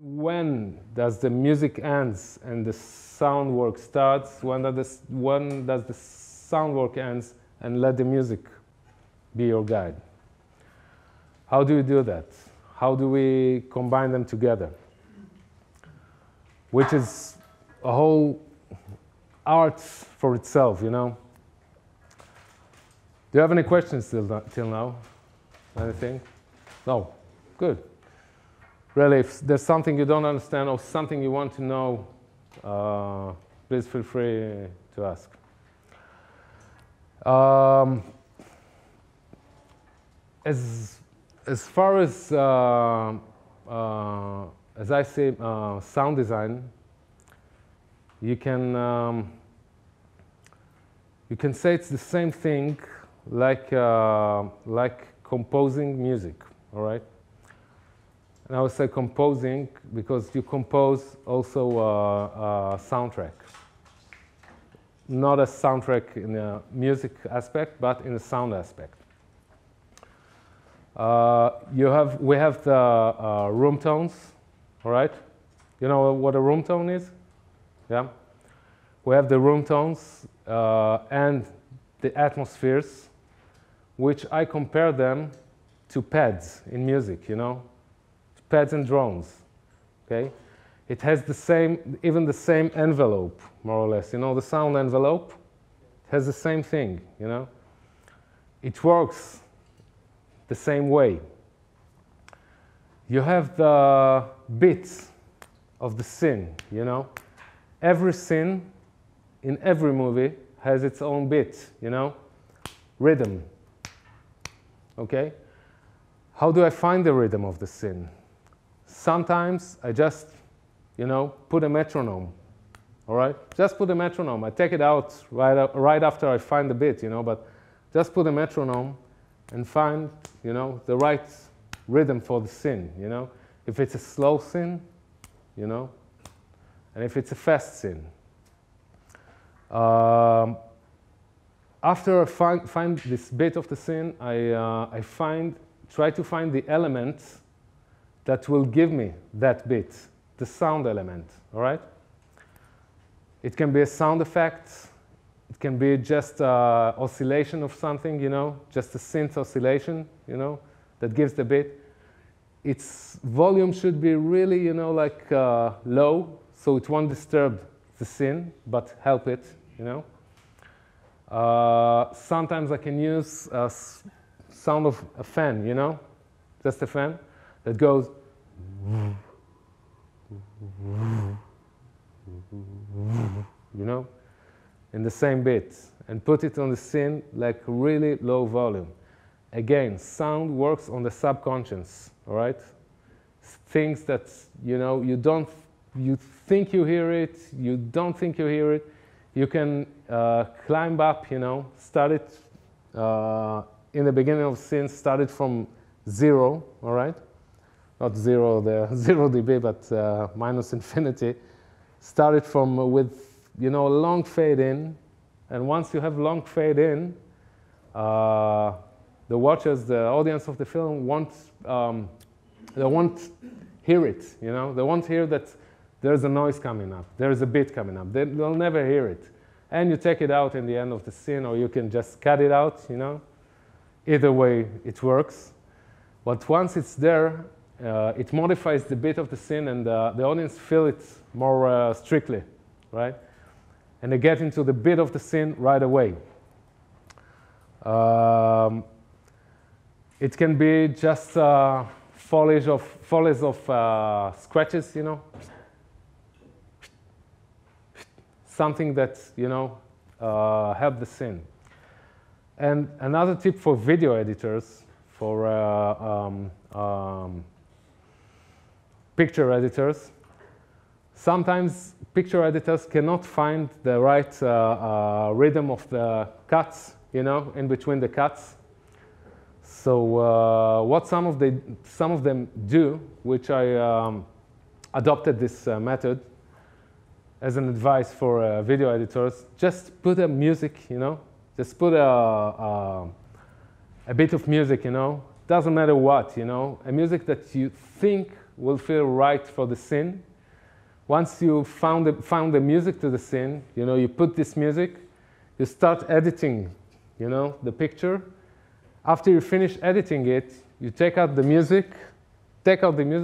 when does the music ends and the sound work starts? When does the sound work ends, and let the music be your guide? How do you do that? How do we combine them together? Which is a whole art for itself, you know. Do you have any questions till now? Anything? No? Good. Really, if there's something you don't understand or something you want to know, please feel free to ask. As far as I say, sound design, you can say it's the same thing like composing music, all right? And I would say composing because you compose also a soundtrack. Not a soundtrack in the music aspect, but in the sound aspect. We have the room tones, all right? You know what a room tone is? Yeah? We have the room tones and the atmospheres, which I compare them to pads in music, you know? Pads and drones, okay? It has the same, even the same envelope, more or less. You know, the sound envelope has the same thing, you know? It works the same way. You have the bits of the scene, you know? Every scene in every movie has its own beat, you know? Rhythm, okay? How do I find the rhythm of the scene? Sometimes I just, you know, put a metronome, all right? Just put a metronome. I take it out right after I find the beat, you know, but just put a metronome and find, you know, the right rhythm for the scene, you know? If it's a slow scene, you know, and if it's a fast scene. After I find this bit of the scene, I try to find the elements that will give me that bit, the sound element, all right? It can be a sound effect. It can be just oscillation of something, you know, just a synth oscillation, you know, that gives the bit. Its volume should be really, you know, like low, so it won't disturb the scene, but help it, you know. Sometimes I can use a sound of a fan, you know, just a fan that goes, you know, in the same beat, and put it on the scene like really low volume. Again, sound works on the subconscious, all right? Things that, you know, you think you hear it, you don't think you hear it. You can climb up, you know, start it in the beginning of the scene, start it from 0, all right? Not 0, the 0 dB, but minus infinity. Start it from with, you know, a long fade in, and once you have long fade in, the watchers, the audience of the film they won't hear it, you know? They won't hear that there's a noise coming up, there's a beat coming up. They'll never hear it. And you take it out in the end of the scene, or you can just cut it out, you know? Either way, it works. But once it's there, it modifies the beat of the scene, and the audience feel it more strictly, right? And they get into the beat of the scene right away. It can be just foliage of scratches, you know, something that, you know, help the scene. And another tip for video editors, for picture editors, sometimes picture editors cannot find the right rhythm of the cuts, you know, in between the cuts. So what some of them do, which I adopted this method as an advice for video editors, just put a music, you know, just put a bit of music, you know, doesn't matter what, you know, a music that you think will feel right for the scene. Once you found the music to the scene, you know, you put this music, you start editing, you know, the picture. After you finish editing it, you take out the music,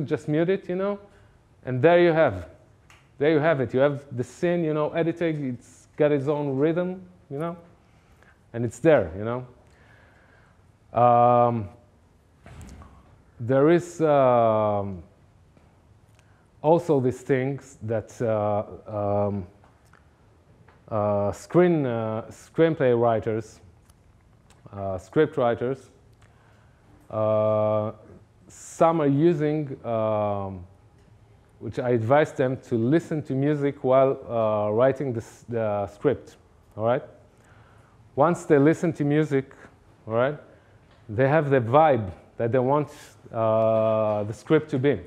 just mute it, you know, and there you have it. You have the scene, you know, edited. It's got its own rhythm, you know, and it's there, you know. There is also these things that screenplay writers, script writers, some are using, which I advise them to listen to music while writing the script, all right? Once they listen to music, all right, they have the vibe that they want the script to be.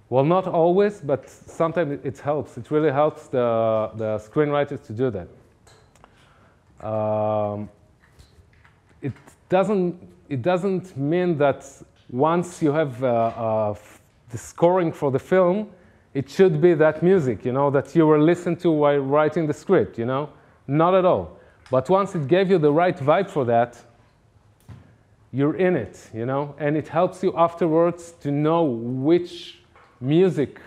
Well, not always, but sometimes it helps. It really helps the screenwriters to do that. It doesn't mean that once you have the scoring for the film, it should be that music, you know, that you were listening to while writing the script, you know? Not at all. But once it gave you the right vibe for that, you're in it, you know? And it helps you afterwards to know which music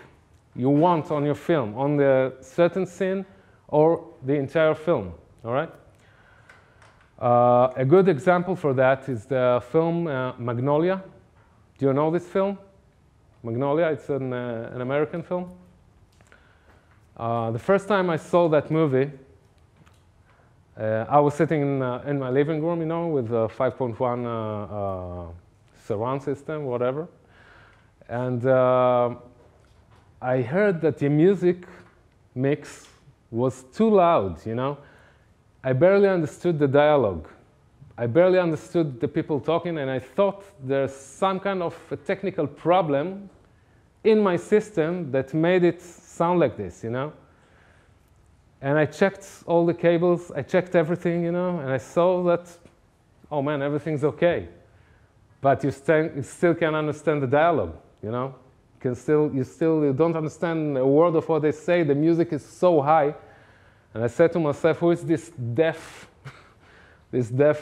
you want on your film, on the certain scene or the entire film, all right? A good example for that is the film Magnolia. Do you know this film? Magnolia, it's an American film. The first time I saw that movie, I was sitting in my living room, you know, with a 5.1 surround system, whatever. And I heard that the music mix was too loud, you know. I barely understood the dialogue. I barely understood the people talking, and I thought there's some kind of a technical problem in my system that made it sound like this, you know. And I checked all the cables, I checked everything, you know, and I saw that, oh man, everything's okay. But you still can't understand the dialogue, you know. You don't understand a word of what they say. The music is so high. And I said to myself, who is this deaf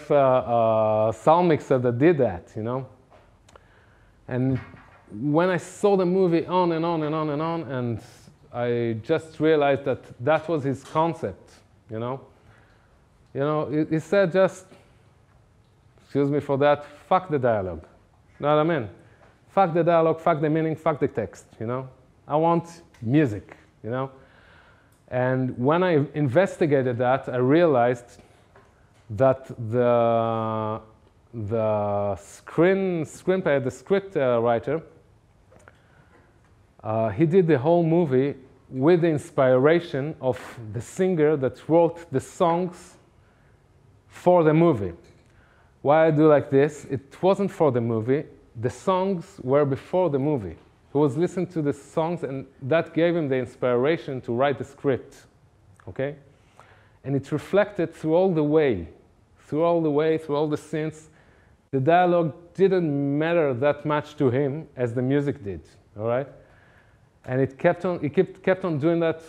sound mixer that did that, you know? And when I saw the movie on and on and on and on, and I just realized that that was his concept, you know? You know, he said just, excuse me for that, fuck the dialogue. You know what I mean? Fuck the dialogue, fuck the meaning, fuck the text, you know? I want music, you know? And when I investigated that, I realized that the screenplay, the script writer, he did the whole movie with the inspiration of the singer that wrote the songs for the movie. Why I do like this? It wasn't for the movie. The songs were before the movie. He was listening to the songs, and that gave him the inspiration to write the script, okay? And it reflected through all the scenes. The dialogue didn't matter that much to him as the music did, all right? And it kept on doing that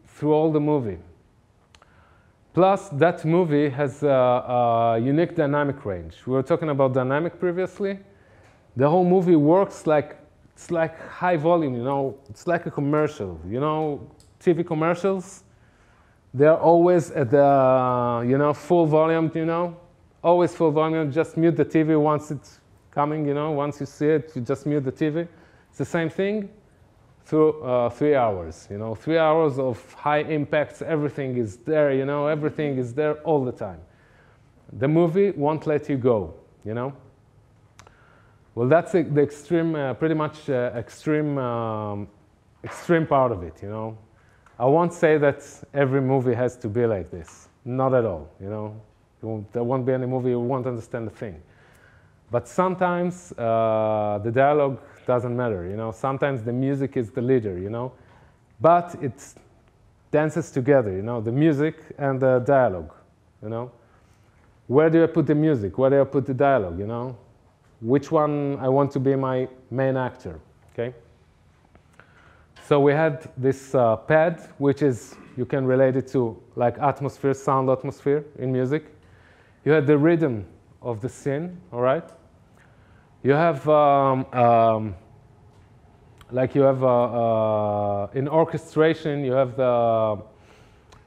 through all the movie. Plus, that movie has a unique dynamic range. We were talking about dynamic previously. The whole movie works like, it's like high volume, you know, it's like a commercial. You know, TV commercials, they're always at the, you know, full volume, you know, always full volume. Just mute the TV once it's coming, you know, once you see it, you just mute the TV. It's the same thing through 3 hours, you know, 3 hours of high impacts, everything is there, you know, everything is there all the time. The movie won't let you go, you know. Well, that's the extreme, pretty much extreme part of it, you know. I won't say that every movie has to be like this. Not at all, you know. There won't be any movie you won't understand a thing. But sometimes the dialogue doesn't matter, you know. Sometimes the music is the leader, you know. But it dances together, you know, the music and the dialogue, you know. Where do I put the music? Where do I put the dialogue, you know? Which one I want to be my main actor, okay? So we had this pad, which is, you can relate it to like atmosphere, sound atmosphere in music. You had the rhythm of the scene, all right? You have, like you have, in orchestration, you have the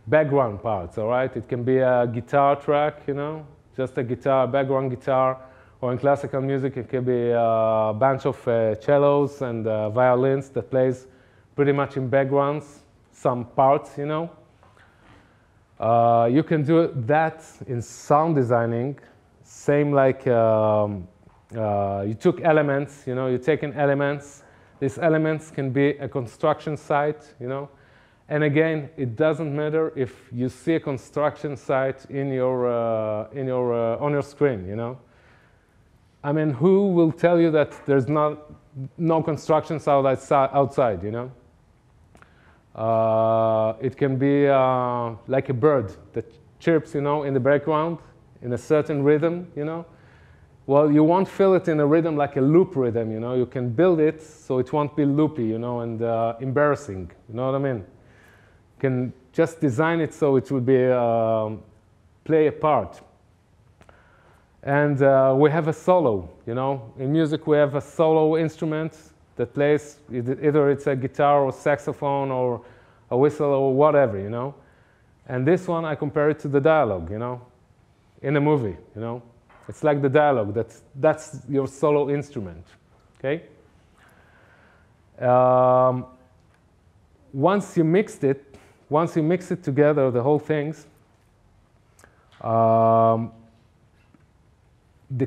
background parts, all right? It can be a guitar track, you know, just a guitar, background guitar, or in classical music, it can be a bunch of cellos and violins that plays pretty much in backgrounds, some parts, you know. You can do that in sound designing, same like you took elements, you know, you're taking elements. These elements can be a construction site, you know. And again, it doesn't matter if you see a construction site in your, on your screen, you know. I mean, who will tell you that there's no construction site outside, you know? It can be like a bird that chirps, you know, in the background in a certain rhythm, you know. Well, you won't feel it in a rhythm like a loop rhythm, you know. You can build it so it won't be loopy, you know, and embarrassing, you know what I mean? You can just design it so it will be play a part. And we have a solo, you know. In music, we have a solo instrument that plays, either it's a guitar or saxophone or a whistle or whatever, you know. And this one, I compare it to the dialogue, you know, in a movie, you know. It's like the dialogue, that's your solo instrument, okay? Once you mix it together, the whole things, the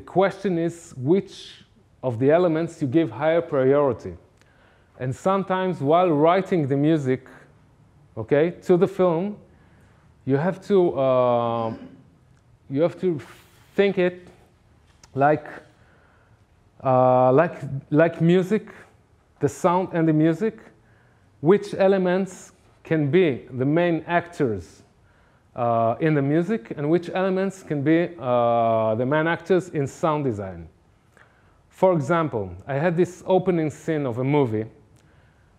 question is which of the elements you give higher priority. And sometimes while writing the music, okay, to the film, you have to think it like music, the sound and the music, which elements can be the main actors in the music and which elements can be the main actors in sound design. For example, I had this opening scene of a movie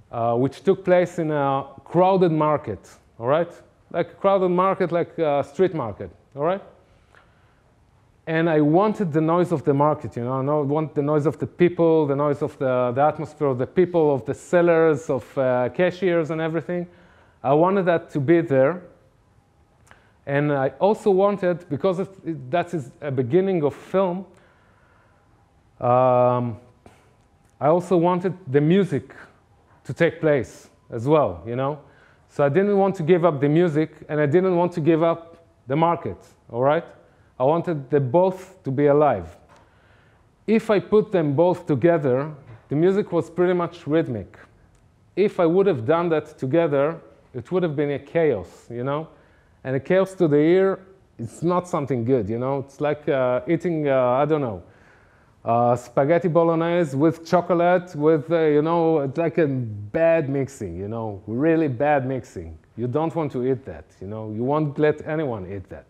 which took place in a crowded market, all right? Like a crowded market, like a street market, all right? And I wanted the noise of the market, you know, I want the noise of the people, the noise of the atmosphere of the people, of the sellers, of cashiers and everything. I wanted that to be there. And I also wanted, because that is a beginning of film, I also wanted the music to take place as well, you know. So I didn't want to give up the music, and I didn't want to give up the market, all right? I wanted them both to be alive. If I put them both together, the music was pretty much rhythmic. If I would have done that together, it would have been a chaos, you know? And a chaos to the ear, it's not something good, you know? It's like eating, I don't know, spaghetti bolognese with chocolate, with, you know, it's like a bad mixing, you know, really bad mixing. You don't want to eat that, you know? You won't let anyone eat that.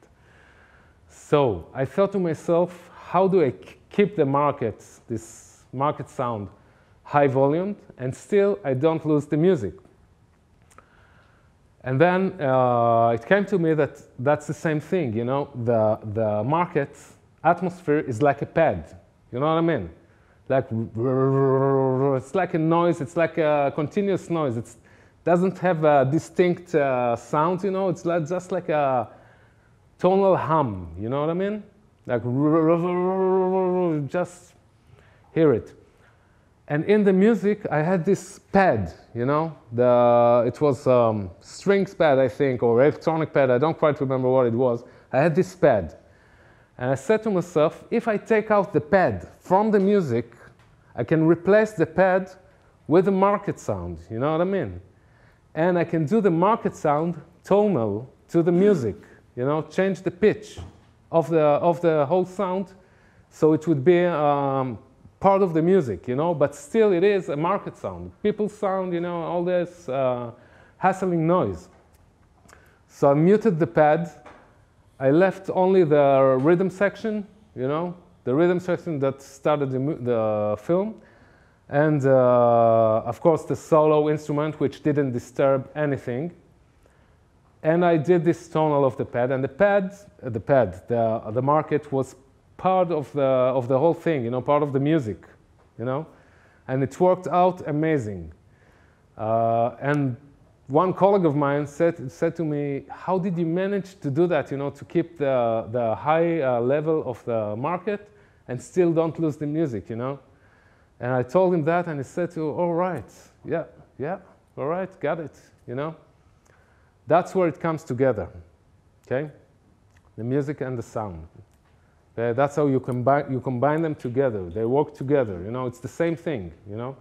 So I thought to myself, how do I keep the market, this market sound, high volume, and still I don't lose the music? And then it came to me that that's the same thing, you know, the market atmosphere is like a pad, you know what I mean? Like, it's like a noise, it's like a continuous noise. It doesn't have a distinct sound, you know, it's like, just like a tonal hum, you know what I mean? Like, just hear it. And in the music, I had this pad, you know? It was strings pad, I think, or electronic pad. I don't quite remember what it was. I had this pad. And I said to myself, if I take out the pad from the music, I can replace the pad with the market sound, you know what I mean? And I can do the market sound tonal to the music, you know, change the pitch of the whole sound so it would be part of the music, you know, but still it is a market sound. People's sound, you know, all this hassling noise. So I muted the pad. I left only the rhythm section, you know, the rhythm section that started the film. And of course the solo instrument, which didn't disturb anything. And I did this tonal of the pad, and the market was part of the whole thing, you know, part of the music, you know, and it worked out amazing. And one colleague of mine said to me, "How did you manage to do that? You know, to keep the high level of the market and still don't lose the music, you know?" And I told him that, and he said, "All right, yeah, all right, got it, you know." That's where it comes together, okay? The music and the sound. That's how you combine them together. They work together, you know, it's the same thing, you know?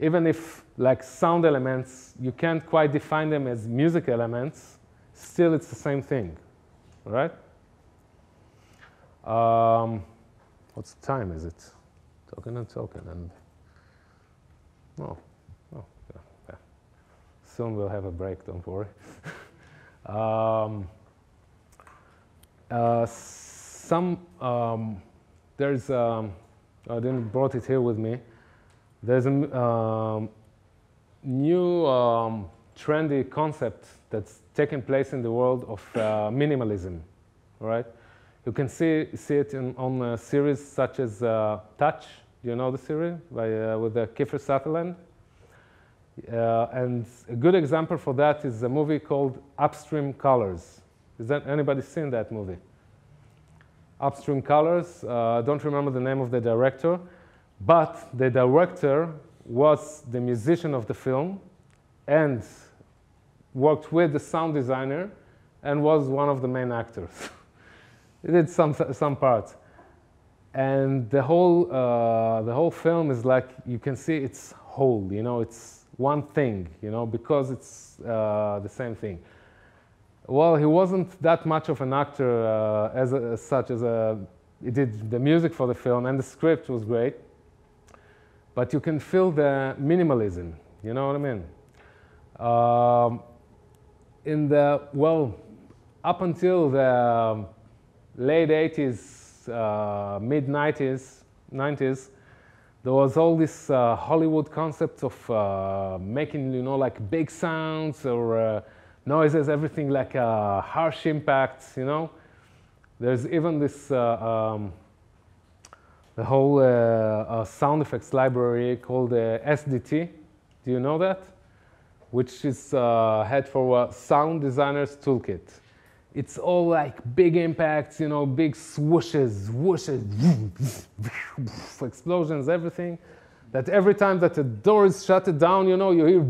Even if, like, sound elements, you can't quite define them as music elements, still it's the same thing, all right? What's the time, is it? Talking, and oh, yeah. Soon we'll have a break, don't worry. There's, I didn't brought it here with me. There's a new trendy concept that's taking place in the world of minimalism, all right? You can see it on series such as Touch. Do you know the series with Kiefer Sutherland? And a good example for that is a movie called Upstream Colors. Has that anybody seen that movie? Upstream Colors. I don't remember the name of the director, but the director was the musician of the film and worked with the sound designer and was one of the main actors. He did some parts. And the whole film is like, you can see it's whole, you know, it's one thing, you know, because it's the same thing. Well, he wasn't that much of an actor as such. He did the music for the film, and the script was great. But you can feel the minimalism, you know what I mean? Up until the late 80s, mid 90s, there was all this Hollywood concept of making, you know, like big sounds or noises, everything like harsh impacts, you know. There's even this, the whole sound effects library called SDT. Do you know that? Which is head for Sound Designer's Toolkit. It's all like big impacts, you know, big swooshes, explosions, everything. That every time that a door is shut down, you know, you hear,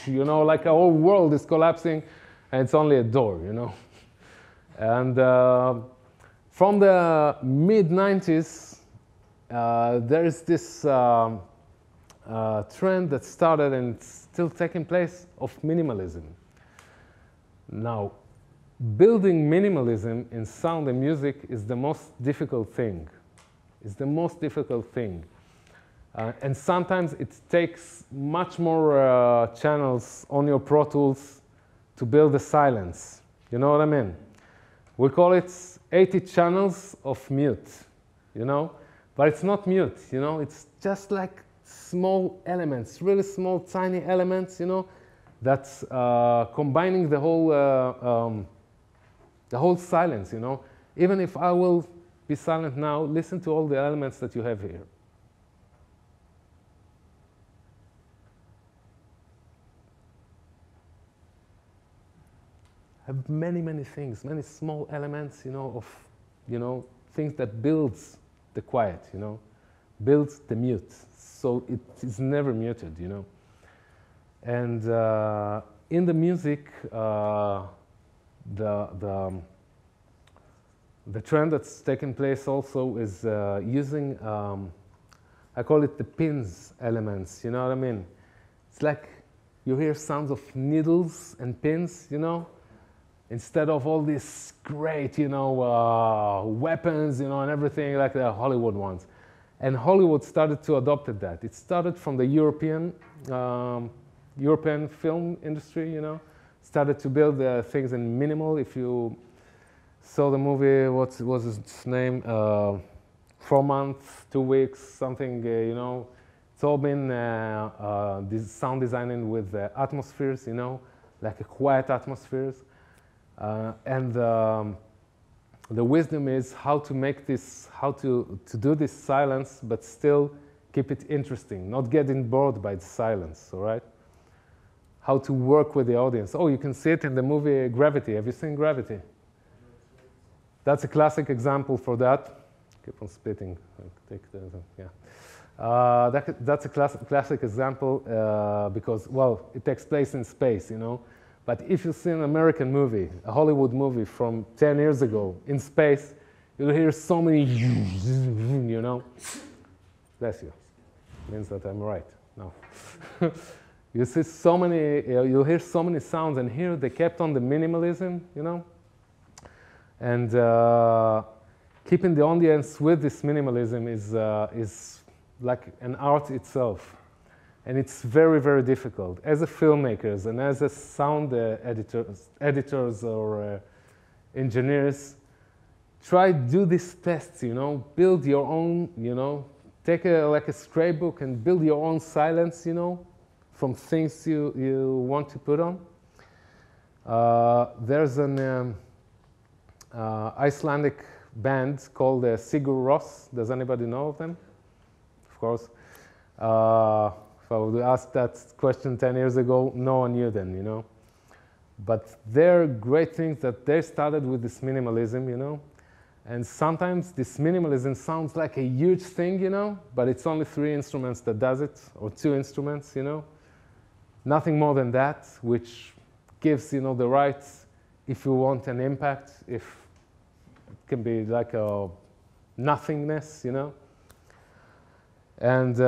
you know, like a whole world is collapsing, and it's only a door, you know. And from the mid-90s, there's this trend that started and it's still taking place of minimalism. Now, building minimalism in sound and music is the most difficult thing. It's the most difficult thing. And sometimes it takes much more channels on your Pro Tools to build the silence. You know what I mean? We call it 80 channels of mute, you know? But it's not mute, you know? It's just like small elements, really small, tiny elements, you know? That's combining the whole silence, you know? Even if I will be silent now, listen to all the elements that you have here. Have many, many things, many small elements, you know, of, you know, things that builds the quiet, you know, builds the mute. So it is never muted, you know. And in the music, the trend that's taken place also is using, I call it the pins elements, you know what I mean? It's like you hear sounds of needles and pins, you know, instead of all these great, you know, weapons, you know, and everything like the Hollywood ones. And Hollywood started to adopt that. It started from the European film industry, you know, started to build things in minimal. If you saw the movie, what was its name? 4 months, 2 weeks, something, you know. It's all been this sound designing with atmospheres, you know, like a quiet atmospheres. And the wisdom is how to make this, how to do this silence, but still keep it interesting, not getting bored by the silence, all right? How to work with the audience. Oh, you can see it in the movie Gravity. Have you seen Gravity? That's a classic example for that. Keep on spitting. Take the, yeah. That's a classic example because, well, it takes place in space, you know. But if you see an American movie, a Hollywood movie from 10 years ago in space, you'll hear so many, you know. Bless you. Means that I'm right. No. You see so many, you'll hear so many sounds, and here they kept on the minimalism, you know. And keeping the audience with this minimalism is like an art itself. And it's very, very difficult. As a filmmakers and as a sound editors or engineers, try to do these tests, you know, build your own, you know, take like a scrapbook and build your own silence, you know, from things you want to put on. There's an Icelandic band called Sigur Rós. Does anybody know of them? Of course. If I would ask that question 10 years ago, no one knew them, you know. But they're great things that they started with this minimalism, you know. And sometimes this minimalism sounds like a huge thing, you know, but it's only 3 instruments that does it, or 2 instruments, you know. Nothing more than that, which gives, you know, the right, if you want an impact, if it can be like a nothingness, you know. And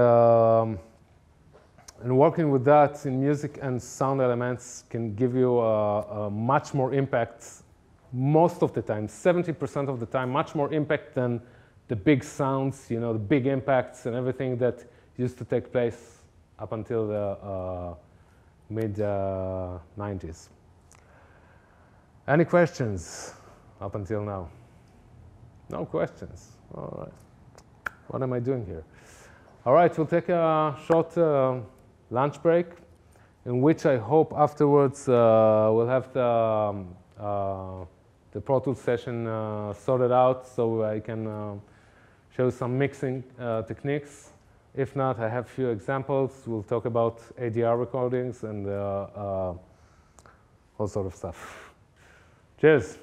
working with that in music and sound elements can give you a much more impact, most of the time, 70% of the time, much more impact than the big sounds, you know, the big impacts and everything that used to take place up until the mid-90s. Any questions up until now? No questions. All right. What am I doing here? All right, we'll take a short lunch break, in which I hope afterwards we'll have the Pro Tools session sorted out so I can show some mixing techniques. If not, I have a few examples. We'll talk about ADR recordings and all sort of stuff. Cheers.